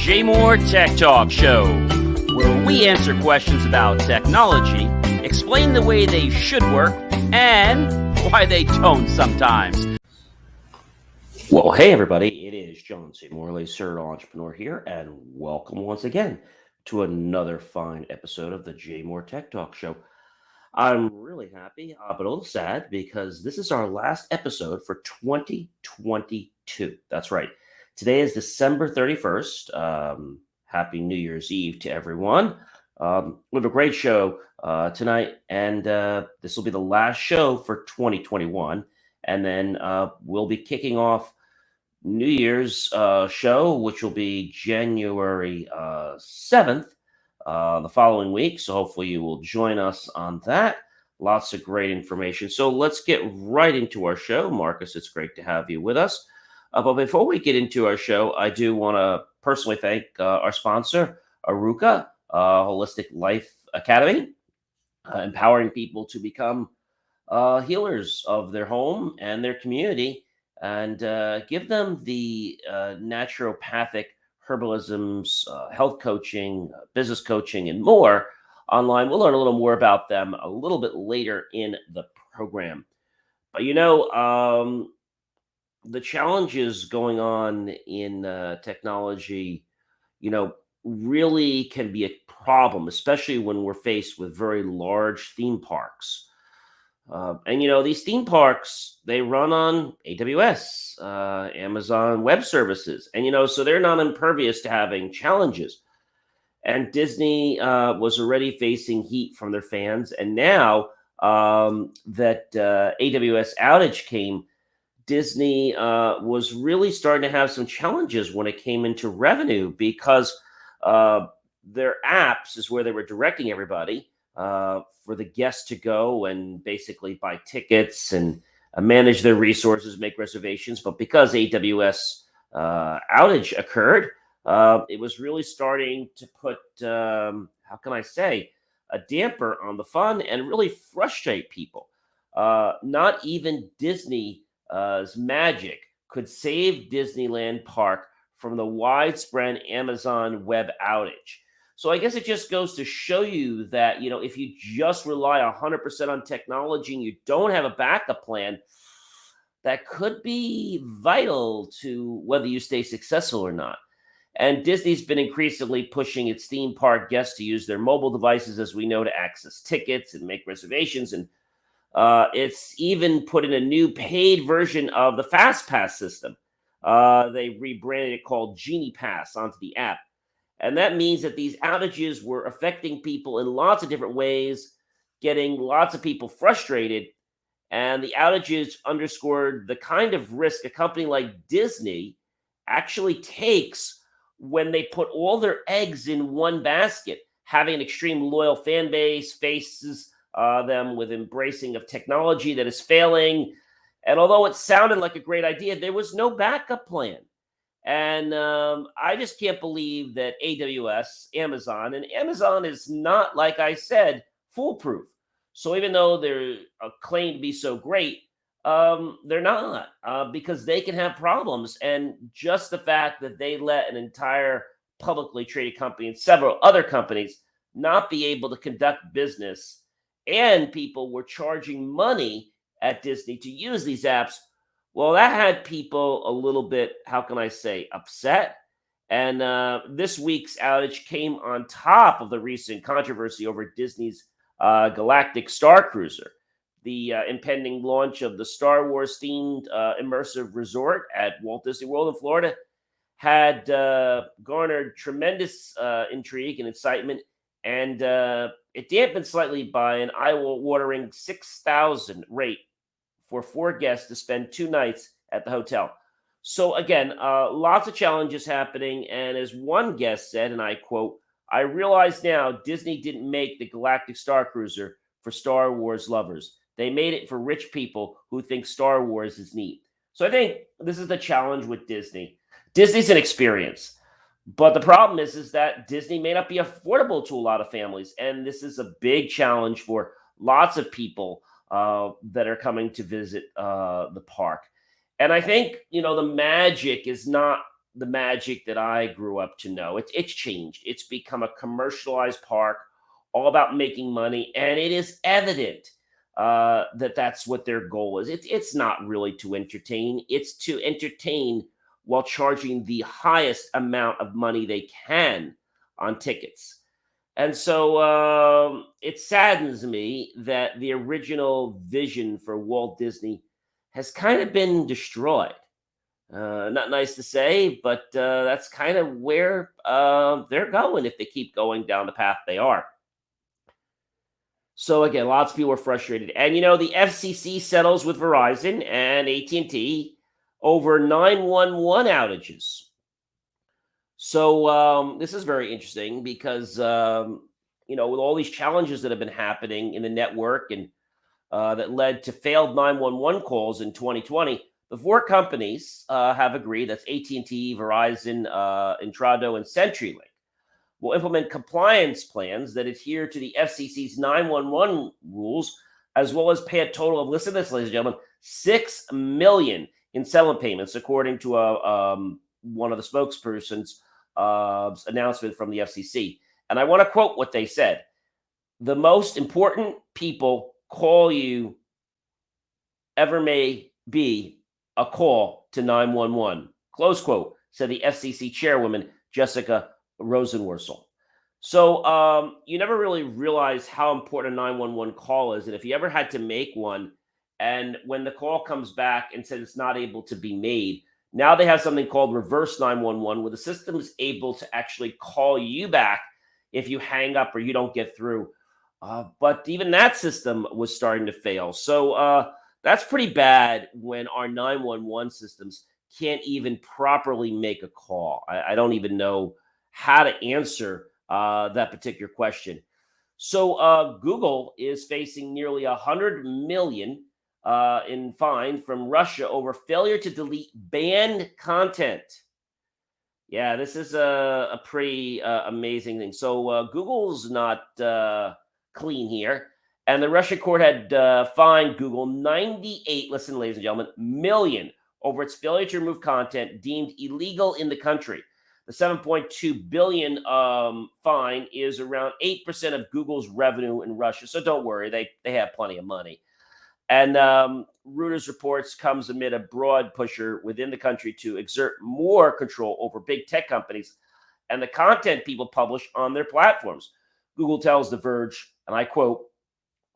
TIK Tok Show, where we answer questions about technology, explain the way they should work, and why they don't sometimes. Well, hey everybody, it is John C. Morley, serial entrepreneur here, and welcome once again to another fine episode of the TIK Tok Show. I'm really happy, but a little sad because this is our last episode for 2022. That's right. Today is December 31st. Happy New Year's Eve to everyone. We have a great show tonight, and this will be the last show for 2021. And then we'll be kicking off New Year's show, which will be January 7th. The following week. So hopefully you will join us on that. Lots of great information. So let's get right into our show. Marcus, it's great to have you with us. But before we get into our show, I do want to personally thank our sponsor, Aruka, Holistic Life Academy, empowering people to become healers of their home and their community, and give them the naturopathic herbalisms, health coaching, business coaching, and more online. We'll learn a little more about them a little bit later in the program. But the challenges going on in technology, really can be a problem, especially when we're faced with very large theme parks. These theme parks, they run on AWS, Amazon Web Services. And, so they're not impervious to having challenges. And Disney was already facing heat from their fans. And now that AWS outage came, Disney was really starting to have some challenges when it came into revenue because their apps is where they were directing everybody for the guests to go and basically buy tickets and manage their resources, make reservations. But because AWS outage occurred, it was really starting to put, a damper on the fun and really frustrate people. Not even Disney's magic could save Disneyland Park from the widespread Amazon web outage. So I guess it just goes to show you that, if you just rely 100% on technology and you don't have a backup plan, that could be vital to whether you stay successful or not. And Disney's been increasingly pushing its theme park guests to use their mobile devices, as we know, to access tickets and make reservations. And it's even put in a new paid version of the Fast Pass system. They rebranded it called Genie Pass onto the app. And that means that these outages were affecting people in lots of different ways, getting lots of people frustrated. And the outages underscored the kind of risk a company like Disney actually takes when they put all their eggs in one basket, having an extreme loyal fan base, faces them with embracing of technology that is failing. And although it sounded like a great idea, there was no backup plan. And I just can't believe that AWS, Amazon is not, like I said, foolproof. So even though they're claimed to be so great, they're not, because they can have problems. And just the fact that they let an entire publicly traded company and several other companies not be able to conduct business, and people were charging money at Disney to use these apps, well, that had people a little bit, upset. And this week's outage came on top of the recent controversy over Disney's Galactic Star Cruiser. The impending launch of the Star Wars themed immersive resort at Walt Disney World in Florida had garnered tremendous intrigue and excitement, and it dampened slightly by an eye-watering $6,000 rate for 4 guests to spend 2 nights at the hotel. So again, lots of challenges happening. And as one guest said, and I quote, "I realize now Disney didn't make the Galactic Star Cruiser for Star Wars lovers. They made it for rich people who think Star Wars is neat." So I think this is the challenge with Disney. Disney's an experience. But the problem is that Disney may not be affordable to a lot of families. And this is a big challenge for lots of people that are coming to visit the park. And I think, the magic is not the magic that I grew up to know. It's changed. It's become a commercialized park, all about making money, and it is evident that that's what their goal is. It's not really to entertain; it's to entertain while charging the highest amount of money they can on tickets. And so it saddens me that the original vision for Walt Disney has kind of been destroyed. Not nice to say, but that's kind of where they're going if they keep going down the path they are. So again, lots of people are frustrated, and the FCC settles with Verizon and AT&T over 911 outages. So this is very interesting because with all these challenges that have been happening in the network and that led to failed 911 calls in 2020, the four companies have agreed, that's AT&T, Verizon, Intrado, and CenturyLink, will implement compliance plans that adhere to the FCC's 911 rules, as well as pay a total of, listen to this, ladies and gentlemen, $6 million in settlement payments, according to one of the spokespersons' announcement from the FCC. And I want to quote what they said. The most important people call you ever may be a call to 911, close quote, said the FCC chairwoman, Jessica Rosenworcel. So you never really realize how important a 911 call is. And if you ever had to make one, and when the call comes back and says it's not able to be made, now they have something called reverse 911, where the system is able to actually call you back if you hang up or you don't get through. But even that system was starting to fail. So that's pretty bad when our 911 systems can't even properly make a call. I don't even know how to answer that particular question. So Google is facing nearly 100 million in fine from Russia over failure to delete banned content. Yeah, this is a pretty amazing thing. So Google's not clean here. And the Russian court had fined Google 98, listen, ladies and gentlemen, million over its failure to remove content deemed illegal in the country. The 7.2 billion fine is around 8% of Google's revenue in Russia. So don't worry, they have plenty of money. And Reuters reports comes amid a broad pusher within the country to exert more control over big tech companies and the content people publish on their platforms. Google tells The Verge, and I quote,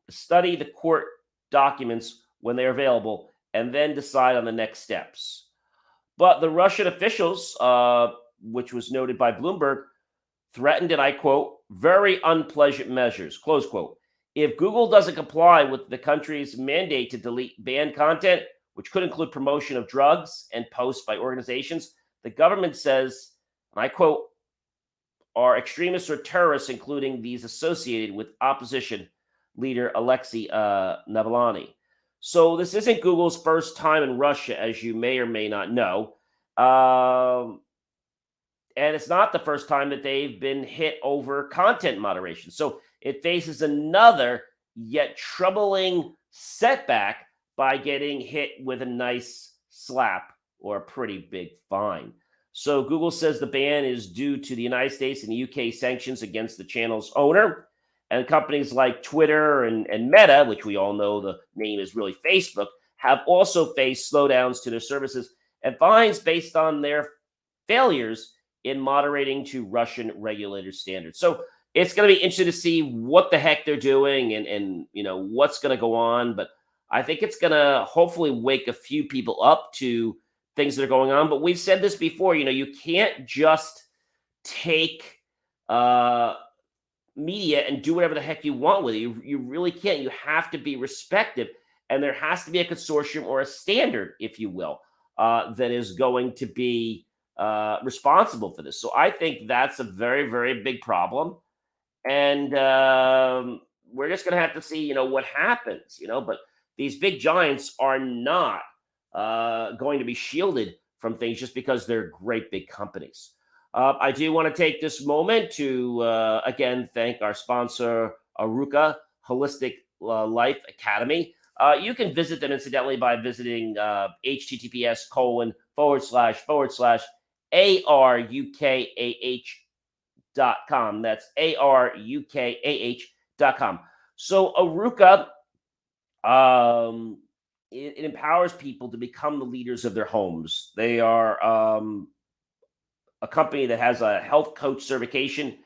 study the court documents when they're available and then decide on the next steps. But the Russian officials, which was noted by Bloomberg, threatened, and I quote, very unpleasant measures, close quote. If Google doesn't comply with the country's mandate to delete banned content, which could include promotion of drugs and posts by organizations, the government says, and I quote, are extremists or terrorists, including these associated with opposition leader Alexei Navalny. So this isn't Google's first time in Russia, as you may or may not know. And it's not the first time that they've been hit over content moderation. So it faces another yet troubling setback by getting hit with a nice slap or a pretty big fine. So Google says the ban is due to the United States and the UK sanctions against the channel's owner. And companies like Twitter and Meta, which we all know the name is really Facebook, have also faced slowdowns to their services and fines based on their failures in moderating to Russian regulator standards. So it's going to be interesting to see what the heck they're doing and what's going to go on. But I think it's going to hopefully wake a few people up to things that are going on. But we've said this before, you can't just take media and do whatever the heck you want with it. You really can't. You have to be respective. And there has to be a consortium or a standard, if you will, that is going to be responsible for this. So I think that's a very, very big problem. And we're just going to have to see, what happens, but these big giants are not going to be shielded from things just because they're great big companies. I do want to take this moment to, again, thank our sponsor, Aruka Holistic Life Academy. You can visit them, incidentally, by visiting https:// ARUKAH.com. That's ARUKAH.com. So Aruka, it empowers people to become the leaders of their homes. They are a company that has a health coach certification.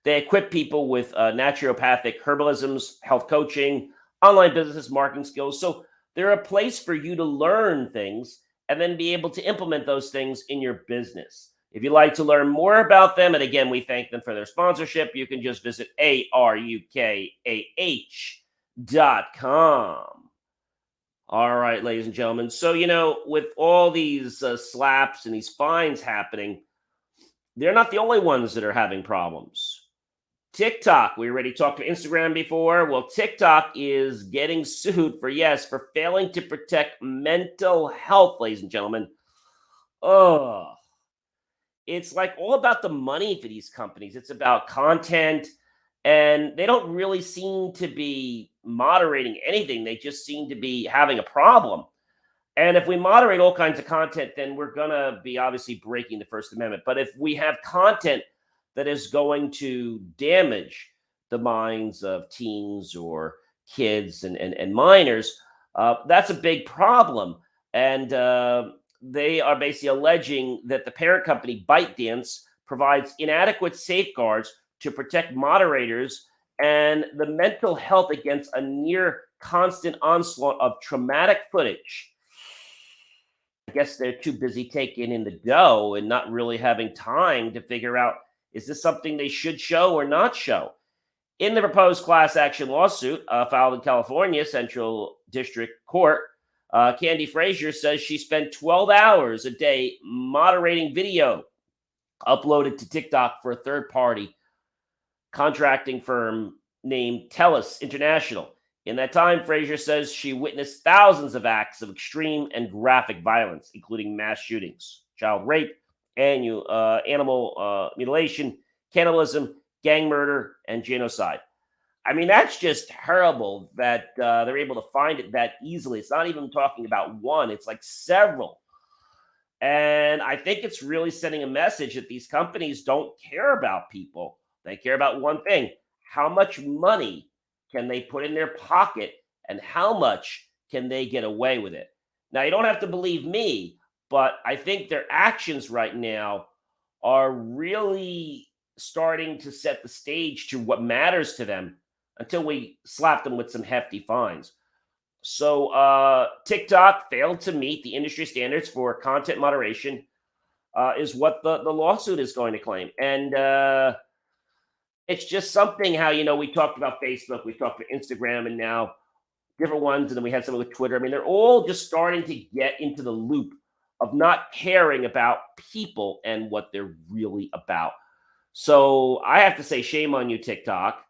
They equip people with naturopathic herbalisms, health coaching, online business marketing skills. So they're a place for you to learn things and then be able to implement those things in your business. If you'd like to learn more about them, and again, we thank them for their sponsorship, you can just visit ARUKAH.com. All right, ladies and gentlemen. So, with all these slaps and these fines happening, they're not the only ones that are having problems. TikTok, we already talked to Instagram before. Well, TikTok is getting sued for failing to protect mental health, ladies and gentlemen. Oh, it's like all about the money for these companies. It's about content, and they don't really seem to be moderating anything. They just seem to be having a problem. And if we moderate all kinds of content, then we're going to be obviously breaking the First Amendment. But if we have content that is going to damage the minds of teens or kids and minors, that's a big problem. And they are basically alleging that the parent company, ByteDance, provides inadequate safeguards to protect moderators and the mental health against a near constant onslaught of traumatic footage. I guess they're too busy taking in the dough and not really having time to figure out, is this something they should show or not show? In the proposed class action lawsuit filed in California Central District Court, Candy Frazier says she spent 12 hours a day moderating video uploaded to TikTok for a third-party contracting firm named TELUS International. In that time, Frazier says she witnessed thousands of acts of extreme and graphic violence, including mass shootings, child rape, animal mutilation, cannibalism, gang murder, and genocide. I mean, that's just terrible that they're able to find it that easily. It's not even talking about one, it's like several. And I think it's really sending a message that these companies don't care about people. They care about one thing: how much money can they put in their pocket and how much can they get away with it. Now, you don't have to believe me, but I think their actions right now are really starting to set the stage to what matters to them until we slap them with some hefty fines. So TikTok failed to meet the industry standards for content moderation, is what the lawsuit is going to claim. And it's just something how, we talked about Facebook, we talked about Instagram, and now different ones. And then we had some with Twitter. I mean, they're all just starting to get into the loop of not caring about people and what they're really about. So I have to say, shame on you, TikTok.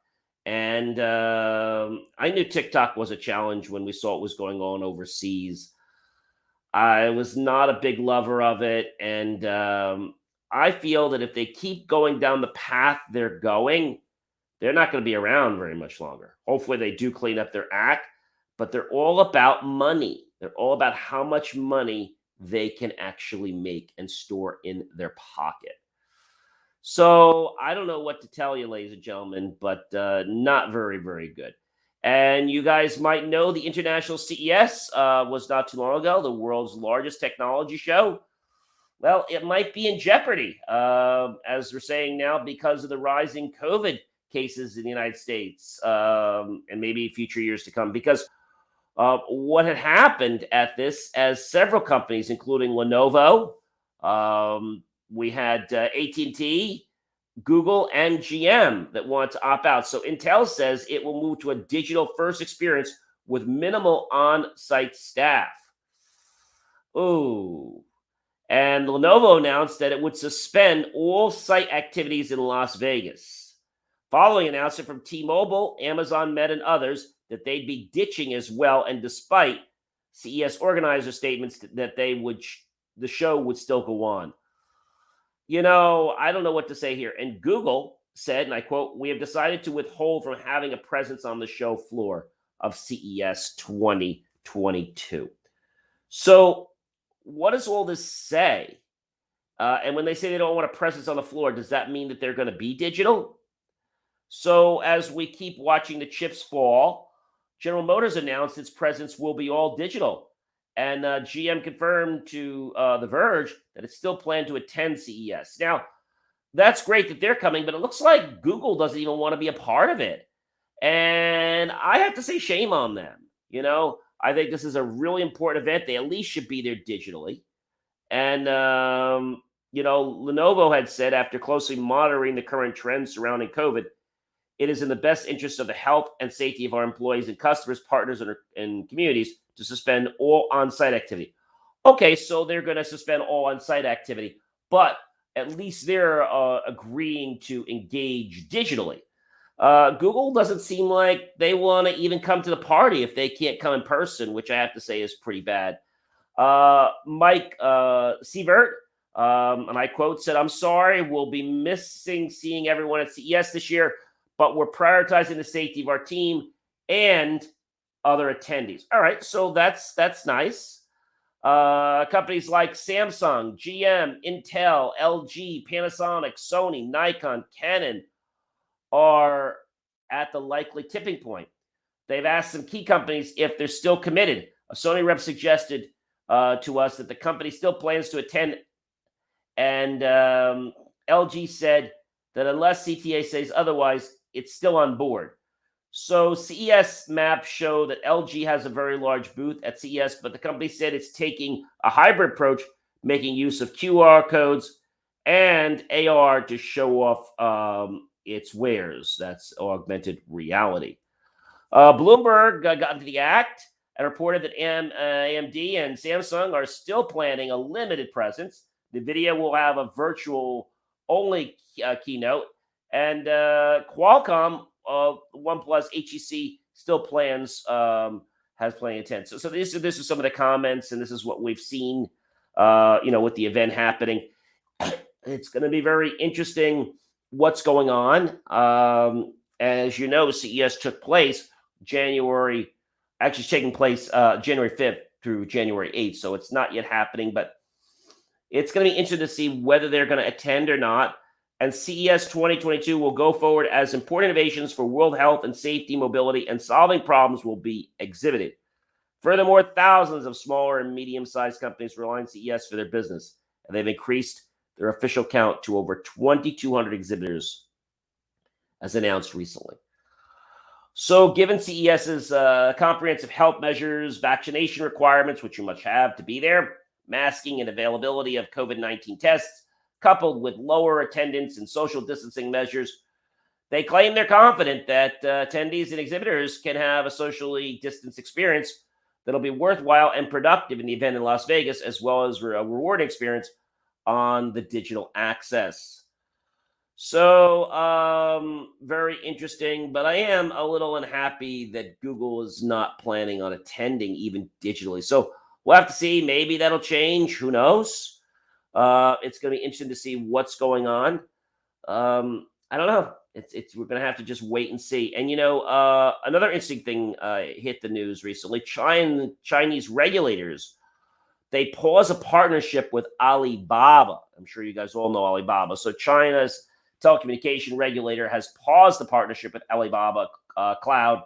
And I knew TikTok was a challenge when we saw what was going on overseas. I was not a big lover of it. And I feel that if they keep going down the path they're going, they're not going to be around very much longer. Hopefully they do clean up their act, but they're all about money. They're all about how much money they can actually make and store in their pocket. So I don't know what to tell you, ladies and gentlemen, but not very, very good. And you guys might know the International CES was not too long ago, the world's largest technology show. Well, it might be in jeopardy, as we're saying now, because of the rising COVID cases in the United States, and maybe future years to come. Because what had happened at this, as several companies, including Lenovo, we had AT&T, Google, and GM that want to opt out. So Intel says it will move to a digital-first experience with minimal on-site staff. Ooh. And Lenovo announced that it would suspend all site activities in Las Vegas. Following an announcement from T-Mobile, Amazon, Meta, and others that they'd be ditching as well, and despite CES organizer statements that the show would still go on. I don't know what to say here. And Google said, and I quote, "We have decided to withhold from having a presence on the show floor of CES 2022. So what does all this say? And when they say they don't want a presence on the floor, does that mean that they're going to be digital? So as we keep watching the chips fall, General Motors announced its presence will be all digital. And GM confirmed to The Verge that it's still planned to attend CES. Now, that's great that they're coming, but it looks like Google doesn't even want to be a part of it. And I have to say, shame on them. I think this is a really important event. They at least should be there digitally. And, Lenovo had said after closely monitoring the current trends surrounding COVID, it is in the best interest of the health and safety of our employees and customers, partners, and communities to suspend all on site activity. Okay, so they're going to suspend all on site activity, but at least they're agreeing to engage digitally. Google doesn't seem like they want to even come to the party if they can't come in person, which I have to say is pretty bad. Mike Sievert, and I quote, said, "I'm sorry, we'll be missing seeing everyone at CES this year, but we're prioritizing the safety of our team and other attendees." All right, so that's nice. Companies like Samsung, GM, Intel, LG, Panasonic, Sony, Nikon, Canon are at the likely tipping point. They've asked some key companies if they're still committed. A Sony rep suggested to us that the company still plans to attend, and LG said that unless CTA says otherwise, it's still on board. So CES maps show that LG has a very large booth at CES, but the company said it's taking a hybrid approach, making use of QR codes and AR to show off its wares. That's augmented reality. Bloomberg got into the act and reported that AMD and Samsung are still planning a limited presence. NVIDIA will have a virtual only keynote, and Qualcomm, OnePlus, HEC still has plenty of attendance. So this is some of the comments, and this is what we've seen, with the event happening. It's going to be very interesting what's going on. As you know, CES took place January 5th through January 8th. So it's not yet happening, but it's going to be interesting to see whether they're going to attend or not. And CES 2022 will go forward as important innovations for world health and safety, mobility, and solving problems will be exhibited. Furthermore, thousands of smaller and medium-sized companies rely on CES for their business, and they've increased their official count to over 2,200 exhibitors, as announced recently. So given CES's comprehensive health measures, vaccination requirements, which you must have to be there, masking and availability of COVID-19 tests, coupled with lower attendance and social distancing measures, they claim they're confident that attendees and exhibitors can have a socially distanced experience that'll be worthwhile and productive in the event in Las Vegas, as well as a rewarding experience on the digital access. So very interesting, but I am a little unhappy that Google is not planning on attending even digitally. So we'll have to see. Maybe that'll change. Who knows? It's going to be interesting to see what's going on. I don't know. We're going to have to just wait and see. And another interesting thing hit the news recently. Chinese regulators, they pause a partnership with Alibaba. I'm sure you guys all know Alibaba. So China's telecommunication regulator has paused the partnership with Alibaba Cloud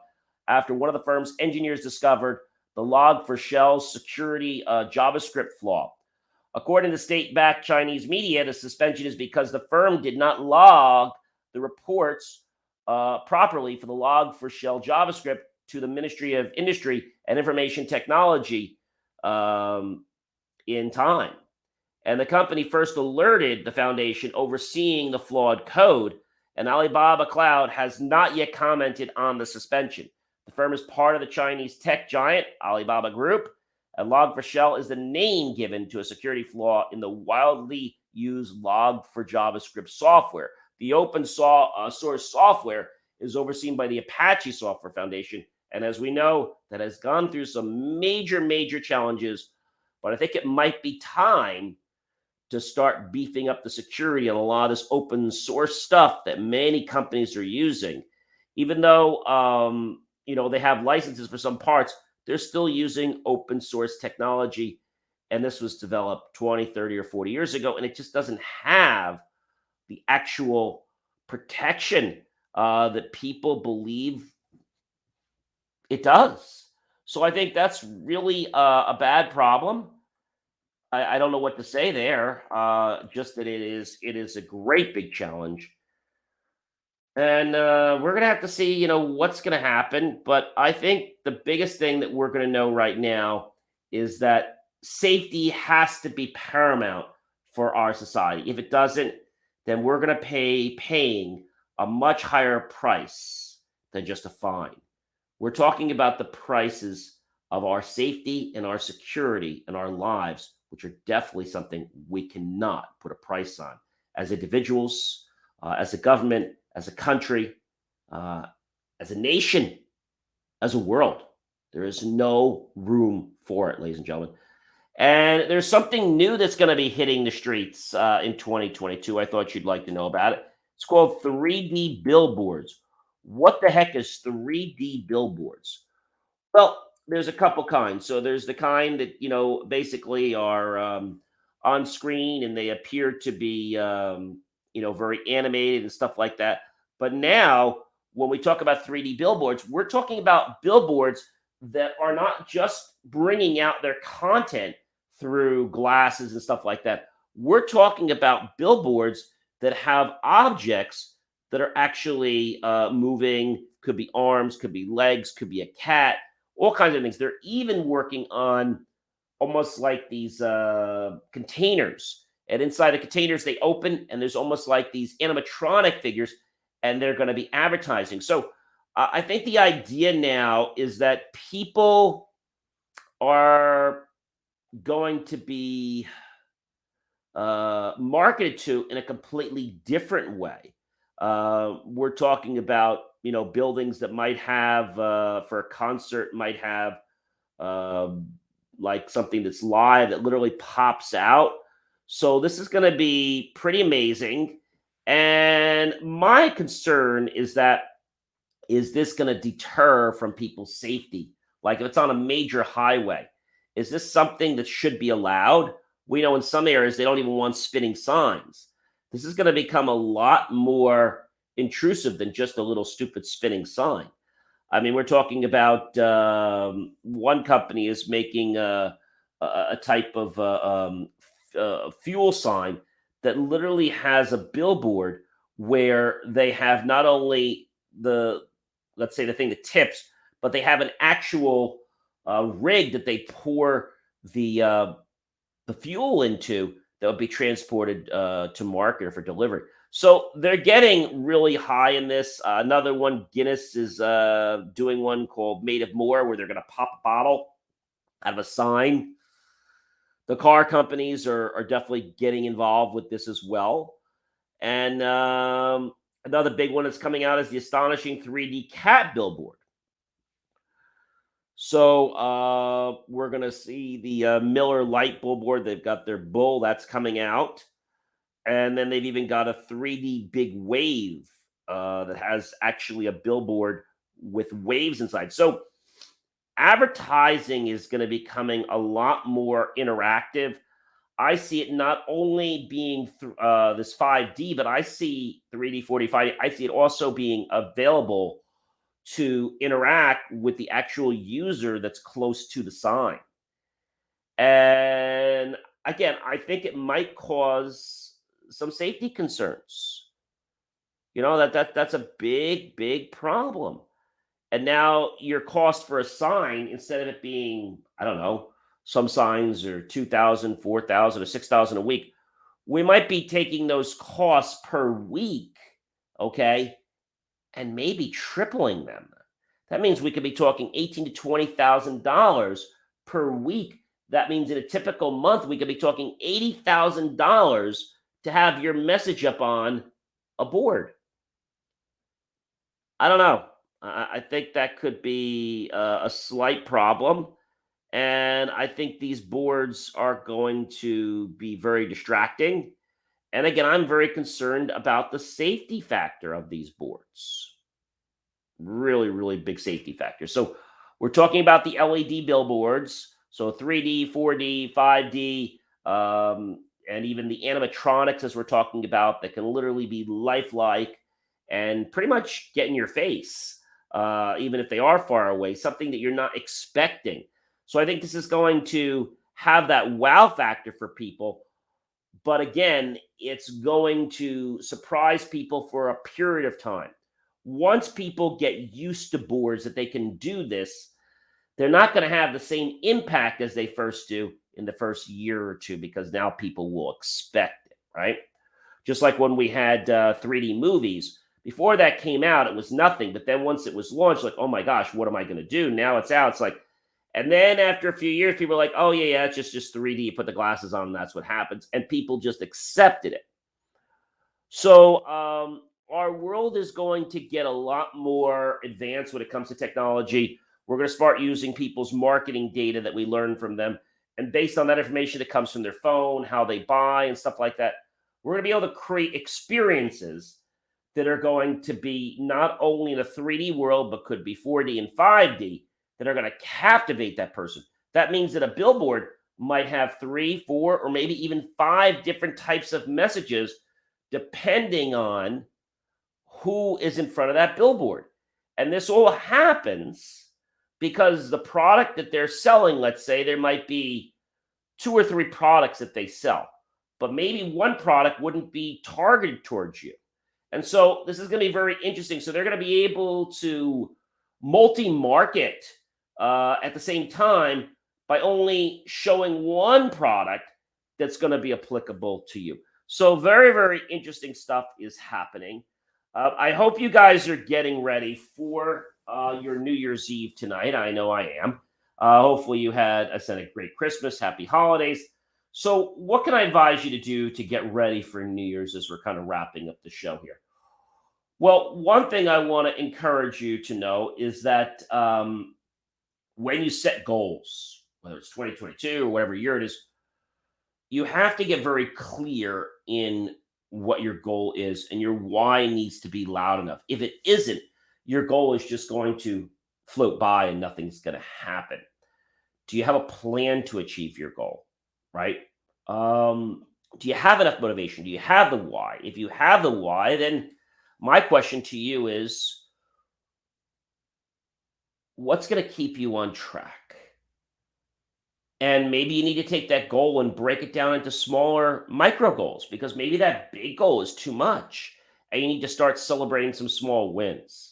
after one of the firm's engineers discovered the Log4Shell security JavaScript flaw. According to state-backed Chinese media, the suspension is because the firm did not log the reports properly for the Log4Shell JavaScript to the Ministry of Industry and Information Technology in time. And the company first alerted the foundation overseeing the flawed code, and Alibaba Cloud has not yet commented on the suspension. The firm is part of the Chinese tech giant Alibaba Group, and Log4Shell is the name given to a security flaw in the widely used Log4JavaScript software. The open source software is overseen by the Apache Software Foundation, and as we know, that has gone through some major challenges, but I think it might be time to start beefing up the security on a lot of this open source stuff that many companies are using. Even though they have licenses for some parts, they're still using open source technology. and this was developed 20, 30, or 40 years ago, and it just doesn't have the actual protection that people believe it does. So I think that's really a bad problem. I don't know what to say there. Just that it is a great big challenge, and we're gonna have to see, what's gonna happen. But I think the biggest thing that we're gonna know right now is that safety has to be paramount for our society. If it doesn't, then we're gonna paying a much higher price than just a fine. We're talking about the prices of our safety and our security and our lives, which are definitely something we cannot put a price on as individuals, as a government, as a country, uh, as a nation, as a world. There is no room for it, ladies and gentlemen. And there's something new that's going to be hitting the streets in 2022. I thought you'd like to know about it. It's called 3D billboards. What the heck is 3D billboards? Well, there's a couple kinds. So there's the kind that, basically are on screen and they appear to be, very animated and stuff like that. But now, when we talk about 3D billboards, we're talking about billboards that are not just bringing out their content through glasses and stuff like that. We're talking about billboards that have objects that are actually moving, could be arms, could be legs, could be a cat, all kinds of things. They're even working on almost like these containers. And inside the containers, they open, and there's almost like these animatronic figures, and they're going to be advertising. So I think the idea now is that people are going to be marketed to in a completely different way. We're talking about buildings that might have for a concert might have um, like something that's live that literally pops out. So this is going to be pretty amazing. And my concern is that is this going to deter from people's safety? Like if it's on a major highway, is this something that should be allowed? We know in some areas they don't even want spinning signs. This is going to become a lot more intrusive than just a little stupid spinning sign. I mean, we're talking about one company is making a type of fuel sign that literally has a billboard where they have not only the, let's say, the thing that tips, but they have an actual rig that they pour the fuel into that would be transported to market or for delivery. So they're getting really high in this. Another one, Guinness is doing one called Made of More, where they're going to pop a bottle out of a sign. The car companies are definitely getting involved with this as well. And another big one that's coming out is the astonishing 3D cat billboard. So we're going to see the Miller Light billboard. They've got their bull that's coming out. And then they've even got a 3D big wave that has actually a billboard with waves inside. So advertising is going to be becoming a lot more interactive. I see it not only being this 5D, but I see 3D, 45. I see it also being available to interact with the actual user that's close to the sign. And again, I think it might cause some safety concerns. That's a big problem. And now your cost for a sign, instead of it being, I don't know, some signs are 2,000, 4,000, or 6,000 a week, we might be taking those costs per week, okay, and maybe tripling them. That means we could be talking $18,000 to $20,000 per week. That means in a typical month we could be talking $80,000 to have your message up on a board. I don't know. I think that could be a slight problem. And I think these boards are going to be very distracting. And again, I'm very concerned about the safety factor of these boards. Really, really big safety factor. So we're talking about the LED billboards. So 3D, 4D, 5D, and even the animatronics, as we're talking about, that can literally be lifelike and pretty much get in your face, even if they are far away, something that you're not expecting. So I think this is going to have that wow factor for people. But again, it's going to surprise people for a period of time. Once people get used to boards that they can do this, they're not going to have the same impact as they first do in the first year or two, because now people will expect it, right? Just like when we had 3D movies. Before that came out, it was nothing. But then once it was launched, like, oh my gosh, what am I going to do? Now it's out. It's like, and then after a few years, people are like, oh yeah, it's just 3D. You put the glasses on, and that's what happens. And people just accepted it. So our world is going to get a lot more advanced when it comes to technology. We're going to start using people's marketing data that we learn from them. And based on that information that comes from their phone, how they buy and stuff like that, we're going to be able to create experiences that are going to be not only in a 3D world, but could be 4D and 5D, that are going to captivate that person. That means that a billboard might have 3, 4, or maybe even 5 different types of messages, depending on who is in front of that billboard. And this all happens because the product that they're selling, let's say there might be 2 or 3 products that they sell, but maybe one product wouldn't be targeted towards you. And so this is going to be very interesting. So they're going to be able to multi-market at the same time by only showing one product that's going to be applicable to you. So very, very interesting stuff is happening. I hope you guys are getting ready for your New Year's Eve tonight. I know I am. Hopefully you had a great Christmas, happy holidays. So what can I advise you to do to get ready for New Year's as we're kind of wrapping up the show here? Well, one thing I want to encourage you to know is that when you set goals, whether it's 2022 or whatever year it is, you have to get very clear in what your goal is, and your why needs to be loud enough. If it isn't, your goal is just going to float by and nothing's going to happen. Do you have a plan to achieve your goal, right? Do you have enough motivation? Do you have the why? If you have the why, then my question to you is, what's going to keep you on track? And maybe you need to take that goal and break it down into smaller micro goals, because maybe that big goal is too much and you need to start celebrating some small wins.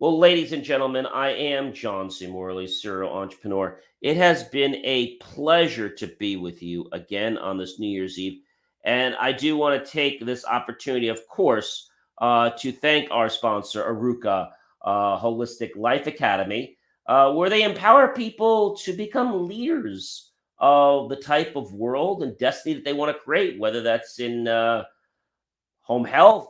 Well, ladies and gentlemen, I am John C. Morley, serial entrepreneur. It has been a pleasure to be with you again on this New Year's Eve. And I do want to take this opportunity, of course, to thank our sponsor, Aruka Holistic Life Academy, where they empower people to become leaders of the type of world and destiny that they want to create, whether that's in home health,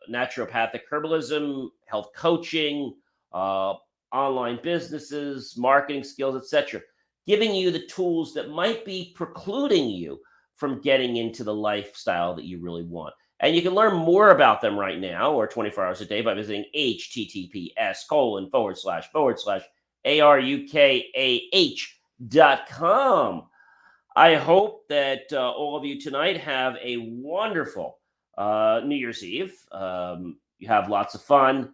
naturopathic herbalism, health coaching, online businesses, marketing skills, etc., giving you the tools that might be precluding you from getting into the lifestyle that you really want. And you can learn more about them right now or 24 hours a day by visiting https://arukah.com. I hope that all of you tonight have a wonderful New Year's Eve. You have lots of fun.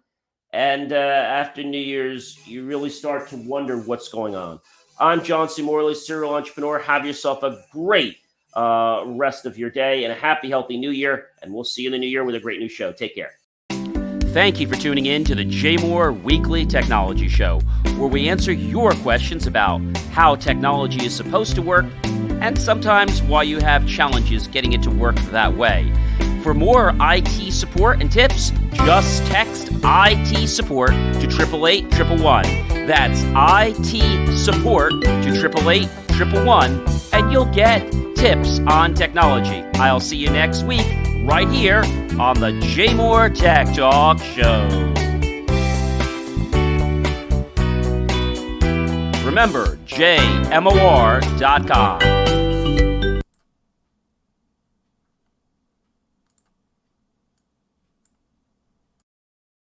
And after New Year's, you really start to wonder what's going on. I'm John C. Morley, serial entrepreneur. Have yourself a great rest of your day and a happy, healthy new year. And we'll see you in the new year with a great new show. Take care. Thank you for tuning in to the J Moore Weekly Technology Show, where we answer your questions about how technology is supposed to work and sometimes why you have challenges getting it to work that way. For more IT support and tips, just text IT support to 888-111. That's IT support to 888-111, and you'll get tips on technology. I'll see you next week right here on the J Moore Tech Talk Show. Remember, JMOR.com.